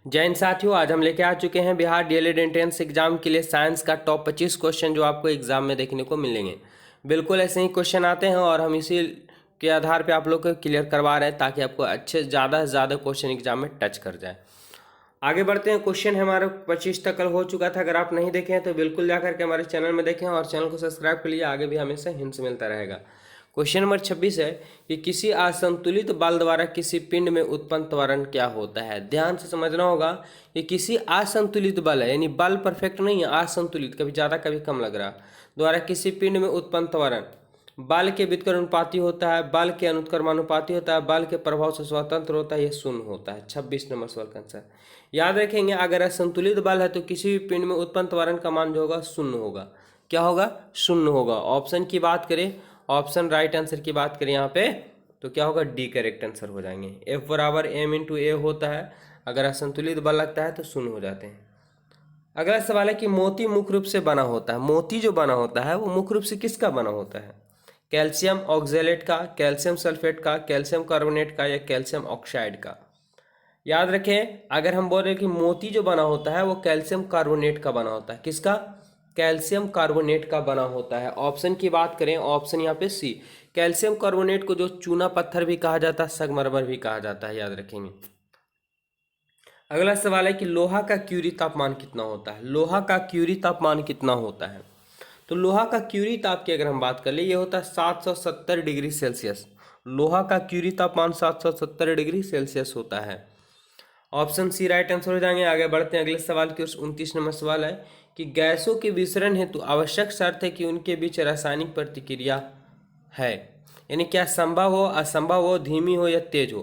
जय हिंद साथियों, आज हम लेके आ चुके हैं बिहार डीएलएड एंट्रेंस एग्जाम के लिए साइंस का टॉप 25 क्वेश्चन जो आपको एग्जाम में देखने को मिलेंगे। बिल्कुल ऐसे ही क्वेश्चन आते हैं और हम इसी के आधार पे आप लोग को क्लियर करवा रहे हैं ताकि आपको अच्छे ज़्यादा से ज़्यादा क्वेश्चन एग्जाम में टच कर जाए। आगे बढ़ते हैं। क्वेश्चन हमारा 25 तक कल हो चुका था। अगर आप नहीं देखे हैं तो बिल्कुल जा करके हमारे चैनल में देखें और चैनल को सब्सक्राइब कर लीजिए, आगे भी हमेशा हिंट्स मिलता रहेगा। क्वेश्चन नंबर 26 है कि किसी असंतुलित बल द्वारा किसी पिंड में उत्पन्न त्वरण क्या होता है। ध्यान से समझना होगा कि किसी असंतुलित बल है, यानी बल परफेक्ट नहीं है, असंतुलित, कभी ज़्यादा कभी कम लग रहा, द्वारा किसी पिंड में उत्पन्न त्वरण बल के व्युत्क्रमानुपाती होता है, बल के अनुत्क्रमानुपाती होता है, बल के प्रभाव से स्वतंत्र होता है, यह शून्य होता है। 26 नंबर सवाल का आंसर याद रखेंगे। अगर असंतुलित बल है तो किसी भी पिंड में उत्पन्न त्वरण का मान जो होगा शून्य होगा। क्या होगा? शून्य होगा। ऑप्शन की बात करें, ऑप्शन राइट आंसर की बात करें यहाँ पे तो क्या होगा? डी करेक्ट आंसर हो जाएंगे। F बराबर m इंटू ए होता है, अगर असंतुलित बल लगता है तो शून्य हो जाते हैं। अगला सवाल है कि मोती मुख्य रूप से बना होता है। मोती जो बना होता है वो मुख्य रूप से किसका बना होता है? कैल्शियम ऑक्जेलेट का, कैल्शियम सल्फेट का, कैल्शियम कार्बोनेट का, या कैल्शियम ऑक्साइड का। याद रखें, अगर हम बोल रहे हैं कि मोती जो बना होता है वो कैल्शियम कार्बोनेट का बना होता है। किसका? कैल्शियम कार्बोनेट का बना होता है। ऑप्शन की बात करें, ऑप्शन यहाँ पे सी। कैल्शियम कार्बोनेट को जो चूना पत्थर भी कहा जाता है, संगमरमर भी कहा जाता है, याद रखेंगे। अगला सवाल है कि लोहा का क्यूरी तापमान कितना होता है। लोहा का क्यूरी तापमान कितना होता है? तो लोहा का क्यूरी ताप की अगर हम बात कर ले, ये होता है 770 डिग्री सेल्सियस। लोहा का क्यूरी तापमान 770 डिग्री सेल्सियस होता है। ऑप्शन सी राइट आंसर हो जाएंगे। आगे बढ़ते हैं अगले सवाल की। 29 नंबर सवाल है कि गैसों के विसरण हेतु आवश्यक शर्त है कि उनके बीच रासायनिक प्रतिक्रिया है, यानी क्या संभव हो, असंभव हो, धीमी हो या तेज हो।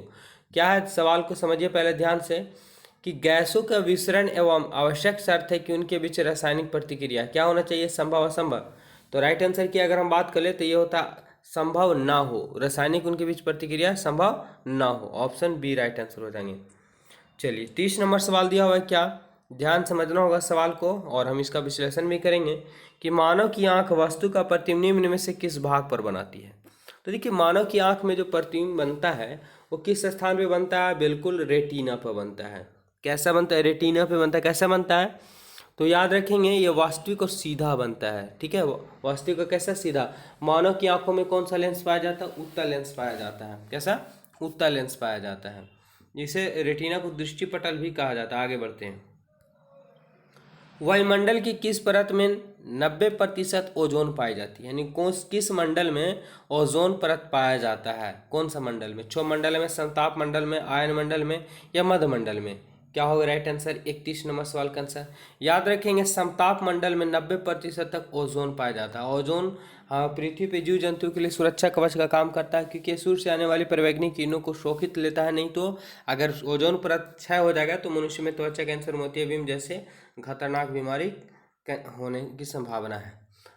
क्या है? सवाल को समझिए पहले ध्यान से कि गैसों का विसरण एवं आवश्यक शर्त है कि उनके बीच रासायनिक प्रतिक्रिया क्या होना चाहिए? संभव, असंभव। तो राइट आंसर की अगर हम बात कर ले तो ये होता संभव ना हो, रासायनिक उनके बीच प्रतिक्रिया संभव ना हो। ऑप्शन बी राइट आंसर हो जाएंगे। चलिए 30 नंबर सवाल दिया हुआ है, क्या ध्यान समझना होगा सवाल को और हम इसका विश्लेषण भी करेंगे कि मानव की आंख वस्तु का प्रतिबिंब निम्न में से किस भाग पर बनाती है। तो देखिए, मानव की आंख में जो प्रतिबिंब बनता है वो किस स्थान पे बनता है? बिल्कुल रेटिना पर बनता है। कैसा बनता है? रेटिना पे बनता है। कैसा बनता है? तो याद रखेंगे, ये वास्तविक और सीधा बनता है। ठीक है, वास्तविक और कैसा? सीधा। मानव की आंखों में कौन सा लेंस पाया जाता है? उत्तल लेंस पाया जाता है। कैसा? उत्तल लेंस पाया जाता है, जिसे रेटिना को दृष्टिपटल भी कहा जाता है। आगे बढ़ते हैं। वायुमंडल की किस परत में 90% ओजोन पाई जाती है, यानी किस मंडल में ओजोन परत पाया जाता है? कौन सा मंडल में? क्षोभ मंडल में, संताप मंडल में, आयन मंडल में, या मध्य मंडल में? क्या होगा राइट आंसर? 31 नंबर सवाल का आंसर याद रखेंगे, समताप मंडल में 90% तक ओजोन पाया जाता है। ओजोन पृथ्वी पे जीव जंतु के लिए सुरक्षा कवच का काम करता है, क्योंकि सूर्य से आने वाली पराबैंगनी किरणों को शोषित लेता है। नहीं तो अगर ओजोन परत क्षय हो जाएगा तो मनुष्य में त्वचा कैंसर, मोतियाबिंद जैसे खतरनाक बीमारी होने की संभावना है।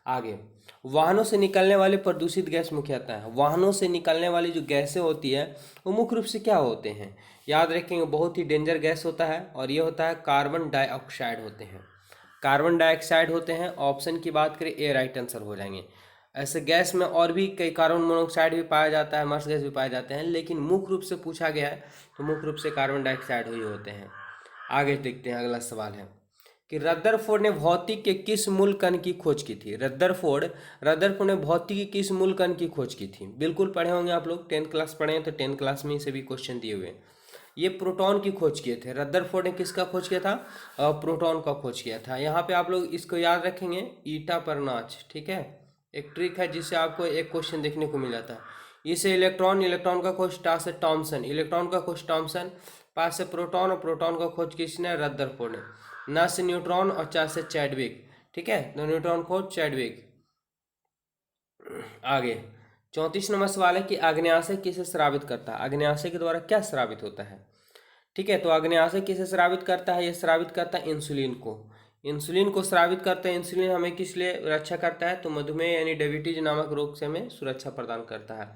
आगे, वाहनों से निकलने वाले प्रदूषित गैस मुख्यतः है। वाहनों से निकलने वाली जो गैसें होती है वो मुख्य रूप से क्या होते हैं? याद रखेंगे, बहुत ही डेंजर गैस होता है और ये होता है कार्बन डाइऑक्साइड होते हैं। कार्बन डाइऑक्साइड होते हैं। ऑप्शन की बात करें, ए राइट आंसर हो जाएंगे। ऐसे गैस में और भी कई कार्बन मोनोऑक्साइड भी पाया जाता है, मर्स गैस भी पाए जाते हैं, लेकिन मुख्य रूप से पूछा गया है तो मुख्य रूप से कार्बन डाइऑक्साइड ही होते हैं। आगे देखते हैं। अगला सवाल है कि रदरफोर्ड ने भौतिक के किस मूल कण की खोज की थी। रदरफोर्ड ने भौतिक की किस मूल कण की खोज की थी? बिल्कुल पढ़े होंगे आप लोग, 10th क्लास पढ़े हैं तो 10th क्लास में से भी क्वेश्चन दिए हुए। ये प्रोटॉन की खोज किए थे। रदरफोर्ड ने किसका खोज किया था? प्रोटॉन का खोज किया था। यहाँ पे आप लोग इसको याद रखेंगे, ईटा पर नाच। ठीक है, एक ट्रिक है जिससे आपको एक क्वेश्चन देखने को मिला था। इसे इलेक्ट्रॉन का खोज टा से टॉमसन, इलेक्ट्रॉन का खोज टॉमसन, पास से प्रोटॉन, और प्रोटॉन का खोज किसने? रदरफोर्ड ने। ना से न्यूट्रॉन और चार से चैडविक। ठीक है, तो न्यूट्रॉन खोज चैडविक। आगे 34 नंबर सवाल है कि आग्नेयाशय किसे स्रावित करता है। आग्नेयाशय के द्वारा क्या स्रावित होता है? ठीक है, तो आग्नेयाशय किसे स्रावित करता है? ये स्रावित करता है इंसुलिन को। इंसुलिन को स्रावित करता है। इंसुलिन हमें किस लिए रक्षा करता है? तो मधुमेह यानी डायबिटीज नामक रोग से हमें सुरक्षा प्रदान करता है।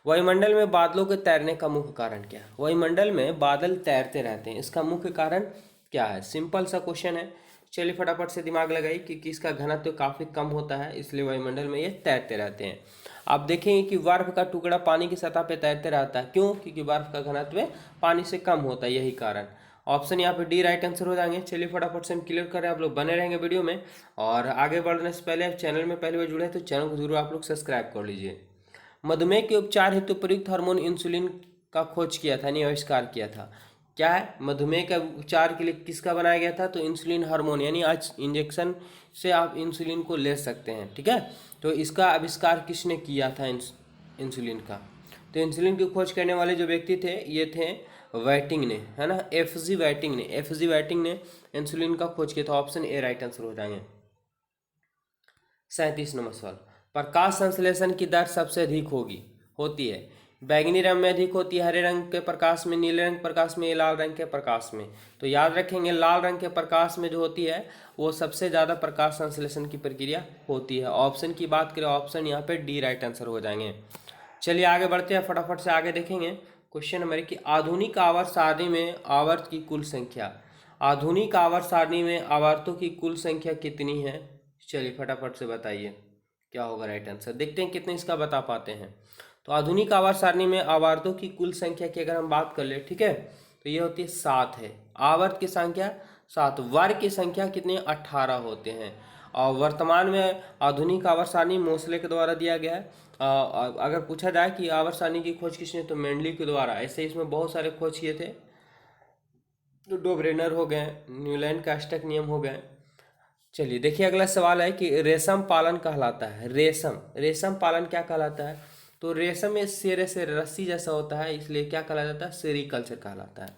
वायुमंडल में बादलों के तैरने का मुख्य कारण क्या है? वायुमंडल में बादल तैरते रहते हैं, इसका मुख्य कारण क्या है? सिंपल सा क्वेश्चन है। चलिए फटाफट से दिमाग लगाइए कि इसका घनत्व काफ़ी कम होता है, इसलिए वायुमंडल में ये तैरते रहते हैं। आप देखेंगे कि बर्फ का टुकड़ा पानी की सतह पे तैरते रहता है। क्यों? क्योंकि बर्फ का घनत्व पानी से कम होता है, यही कारण। ऑप्शन यहाँ पे डी राइट आंसर हो जाएंगे। चलिए फटाफट से हम क्लियर करें, आप लोग बने रहेंगे वीडियो में। और आगे बढ़ने से पहले आप चैनल में पहली बार जुड़े हैं तो चैनल को जरूर आप लोग सब्सक्राइब कर लीजिए। मधुमेह के उपचार हेतु प्रयुक्त हार्मोन इंसुलिन का खोज किया था, यानी आविष्कार किया था। क्या है? मधुमेह का उपचार के लिए किसका बनाया गया था? तो इंसुलिन हार्मोन, यानी आज इंजेक्शन से आप इंसुलिन को ले सकते हैं, ठीक है। तो इसका आविष्कार किसने किया था इंसुलिन का? तो इंसुलिन की खोज करने वाले जो व्यक्ति थे ये थे वाइटिंग ने, है ना, एफजी वाइटिंग ने इंसुलिन का खोज किया था। ऑप्शन ए राइट आंसर हो जाएंगे। 37 नंबर सवाल, प्रकाश संश्लेषण की दर सबसे अधिक होती है। बैंगनी रंग में अधिक होती है, हरे रंग के प्रकाश में, नीले रंग प्रकाश में, लाल रंग के प्रकाश में। तो याद रखेंगे लाल रंग के प्रकाश में जो होती है वो सबसे ज़्यादा प्रकाश संश्लेषण की प्रक्रिया होती है। ऑप्शन की बात करें, ऑप्शन यहाँ पे डी राइट आंसर हो जाएंगे। चलिए आगे बढ़ते हैं, फटाफट से आगे देखेंगे। क्वेश्चन नंबर कि आधुनिक आवर्त सारणी में आवर्त की कुल संख्या, आधुनिक आवर्त सारणी में आवर्तों की कुल संख्या कितनी है? चलिए फटाफट से बताइए क्या होगा राइट आंसर। देखते हैं कितने इसका बता पाते हैं। तो आधुनिक आवर्त सारणी में आवर्तों की कुल संख्या की अगर हम बात कर ले, ठीक है, तो ये होती है 7 है। आवर्त की संख्या 7, वर्ग की संख्या कितने? 18 होते हैं। और वर्तमान में आधुनिक आवर्त सारणी मोसले के द्वारा दिया गया है। अगर पूछा जाए कि आवर्त सारणी की खोज किसने, तो मेंडली के द्वारा। ऐसे इसमें बहुत सारे खोज किए थे, तो डोब्रेनर हो गए, न्यूलैंड का अष्टक नियम हो गए। चलिए देखिए अगला सवाल है कि रेशम पालन कहलाता है, रेशम पालन क्या कहलाता है? तो रेशम में सिरे से रस्सी जैसा होता है, इसलिए क्या कहला जाता है? सेरीकल्चर कहलाता है।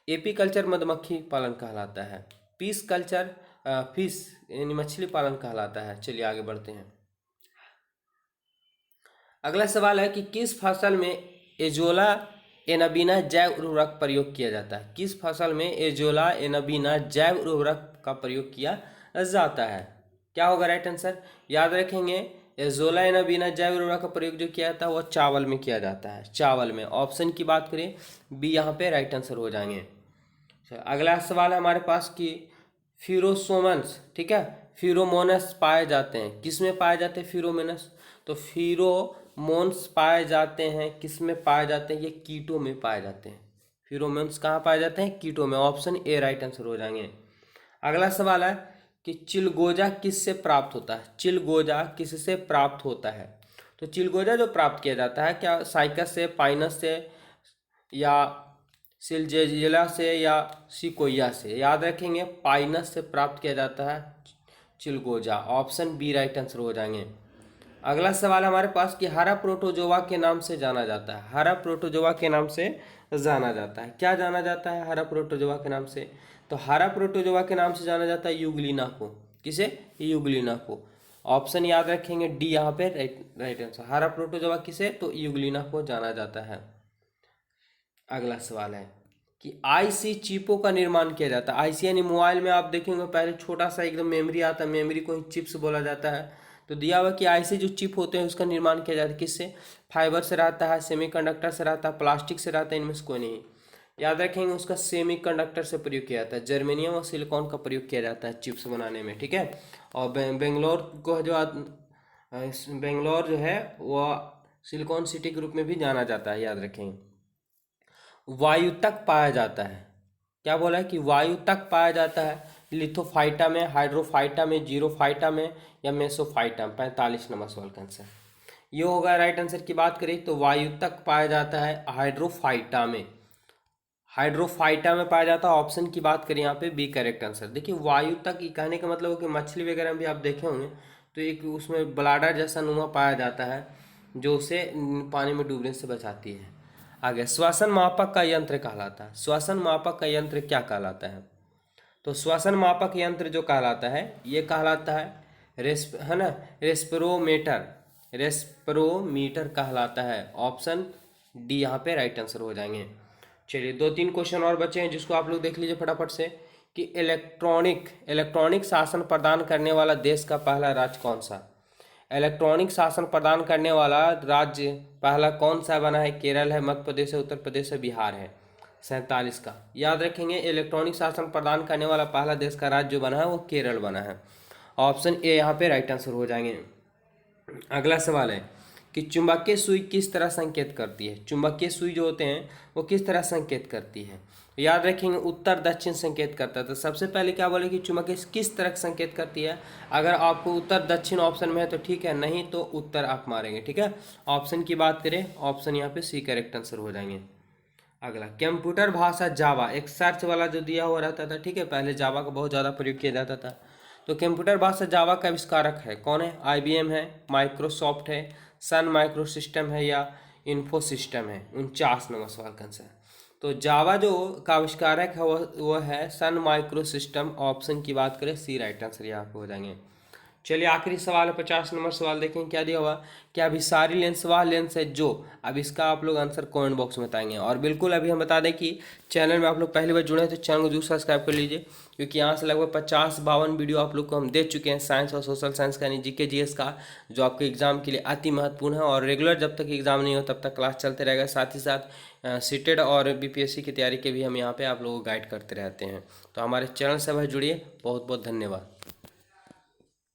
एपी कल्चर मधुमक्खी पालन कहलाता है। पीस कल्चर फिश यानी मछली पालन कहलाता है। चलिए आगे बढ़ते हैं। अगला सवाल है कि किस फसल में एजोला एनाबीना जैव उर्वरक प्रयोग किया जाता है? किस फसल में एजोला एनाबीना जैव उर्वरक का प्रयोग किया जाता है? क्या होगा राइट आंसर? याद रखेंगे एजोला एनाबीना जैव उर्वरक का प्रयोग जो किया जाता है वो चावल में किया जाता है, चावल में। ऑप्शन की बात करें बी यहाँ पे राइट आंसर हो जाएंगे। अगला सवाल है हमारे पास कि फिरोसोमन्स, ठीक है, फिरोमोनस पाए जाते हैं, किस में पाए जाते हैं फिरोमोनस? तो फिरोमोन्स पाए जाते हैं किस में पाए जाते हैं? ये कीटों में पाए जाते हैं। फिरोमोन्स कहाँ पाए जाते हैं? कीटों में। ऑप्शन ए राइट आंसर हो जाएंगे। अगला सवाल है कि चिलगोजा किससे प्राप्त होता है? चिलगोजा किससे प्राप्त होता है? तो चिलगोजा जो प्राप्त किया जाता है, क्या साइकस से, पाइनस से, या सिलजेजिला से, या सिकोया से? याद रखेंगे पाइनस से प्राप्त किया जाता है चिलगोजा। ऑप्शन बी राइट आंसर हो जाएंगे। अगला सवाल हमारे पास कि हरा प्रोटोजोआ के नाम से जाना जाता है, हरा प्रोटोजोआ के नाम से जाना जाता है। क्या जाना जाता है हरा प्रोटोजोआ के नाम से? तो हरा प्रोटोजोआ के नाम से जाना जाता है यूग्लिना को। किसे? यूग्लिना को। ऑप्शन याद रखेंगे डी यहाँ पे राइट आंसर। हरा प्रोटोजोआ किसे? तो यूग्लिना को जाना जाता है। अगला सवाल है कि आईसी चिपों का निर्माण किया जाता है। आईसी यानी मोबाइल में आप देखेंगे पहले छोटा सा एकदम मेमोरी आता है, मेमोरी को ही चिप्स बोला जाता है। तो दिया हुआ कि आईसी जो चिप होते हैं उसका निर्माण किया जाता है किससे? फाइबर से रहता है, सेमीकंडक्टर से रहता है, प्लास्टिक से रहता है, इनमें से कोई नहीं। याद रखेंगे उसका सेमीकंडक्टर से प्रयोग किया जाता है, जर्मेनियम और सिलिकॉन का प्रयोग किया जाता है चिप्स बनाने में, ठीक है। और बेंगलोर को बेंगलोर जो है वह सिलिकॉन सिटी के रूप में भी जाना जाता है, याद रखेंगे। वायु तक पाया जाता है, क्या बोला है कि वायु तक पाया जाता है? लिथोफाइटा में, हाइड्रोफाइटा में, जीरोफाइटा में, या मेसोफाइटा में? 45 नंबर सवाल का आंसर ये होगा। राइट आंसर की बात करें तो वायु तक पाया जाता है हाइड्रोफाइटा में, हाइड्रोफाइटा में पाया जाता है। ऑप्शन की बात करें यहाँ पे बी करेक्ट आंसर। देखिए वायु तक कहने का मतलब कि मछली वगैरह भी आप देखे होंगे तो एक उसमें ब्लाडर जैसा नुमा पाया जाता है जो उसे पानी में डूबने से बचाती है। आगे श्वसन मापक का यंत्र कहलाता है, श्वसन मापक का यंत्र क्या कहलाता है? तो श्वसन मापक यंत्र जो कहलाता है ये कहलाता है है ना, रेस्पिरोमीटर, रेस्पिरोमीटर कहलाता है। ऑप्शन डी यहाँ पे राइट आंसर हो जाएंगे। चलिए 2-3 क्वेश्चन और बचे हैं जिसको आप लोग देख लीजिए फटाफट से कि इलेक्ट्रॉनिक शासन प्रदान करने वाला देश का पहला राज्य कौन सा? इलेक्ट्रॉनिक शासन प्रदान करने वाला राज्य पहला कौन सा बना है? केरल है, मध्य प्रदेश है, उत्तर प्रदेश है, बिहार है। 47 का याद रखेंगे इलेक्ट्रॉनिक शासन प्रदान करने वाला पहला देश का राज्य जो बना है वो केरल बना है। ऑप्शन ए यहाँ पे राइट आंसर हो जाएंगे। अगला सवाल है कि चुंबकीय सुई किस तरह संकेत करती है? चुंबकीय सुई जो होते हैं वो किस तरह संकेत करती है? याद रखेंगे उत्तर दक्षिण संकेत करता है। तो सबसे पहले क्या बोले कि चुंबक किस तरह संकेत करती है। अगर आपको उत्तर दक्षिण ऑप्शन में है तो ठीक है, नहीं तो उत्तर आप मारेंगे। ठीक है, ऑप्शन की बात करें, ऑप्शन यहाँ पे सी करेक्ट आंसर हो जाएंगे। अगला, कंप्यूटर भाषा जावा एक सर्च वाला जो दिया हुआ रहता था। ठीक है, पहले जावा का बहुत ज़्यादा प्रयोग किया जाता था। तो कंप्यूटर भाषा जावा का आविष्कारक है कौन है? IBM है, माइक्रोसॉफ्ट है, सन माइक्रो सिस्टम है या इन्फो सिस्टम है? 49 नंबर सवाल का आंसर। तो जावा जो का आविष्कारक है वो है सन माइक्रो सिस्टम। ऑप्शन की बात करें, सी राइट आंसर यहाँ पे हो जाएंगे। चलिए आखिरी सवाल है, 50 नंबर सवाल देखें क्या दिया हुआ। क्या अभिसारी लेंस वह लेंस है जो, अब इसका आप लोग आंसर कमेंट बॉक्स में बताएंगे। और बिल्कुल अभी हम बता दें कि चैनल में आप लोग पहली बार जुड़े हैं तो चैनल को जरूर सब्सक्राइब कर लीजिए, क्योंकि यहाँ से लगभग 50-52 वीडियो आप लोग को हम दे चुके हैं साइंस और सोशल साइंस का, यानी GK GS का, जो आपके एग्जाम के लिए अति महत्वपूर्ण है। और रेगुलर जब तक एग्जाम नहीं हो तब तक क्लास चलते रहेगा। साथ ही साथ सीटेड और BPSC की तैयारी के भी हम यहाँ पे आप लोगों को गाइड करते रहते हैं। तो हमारे चैनल से वह जुड़िए। बहुत बहुत धन्यवाद।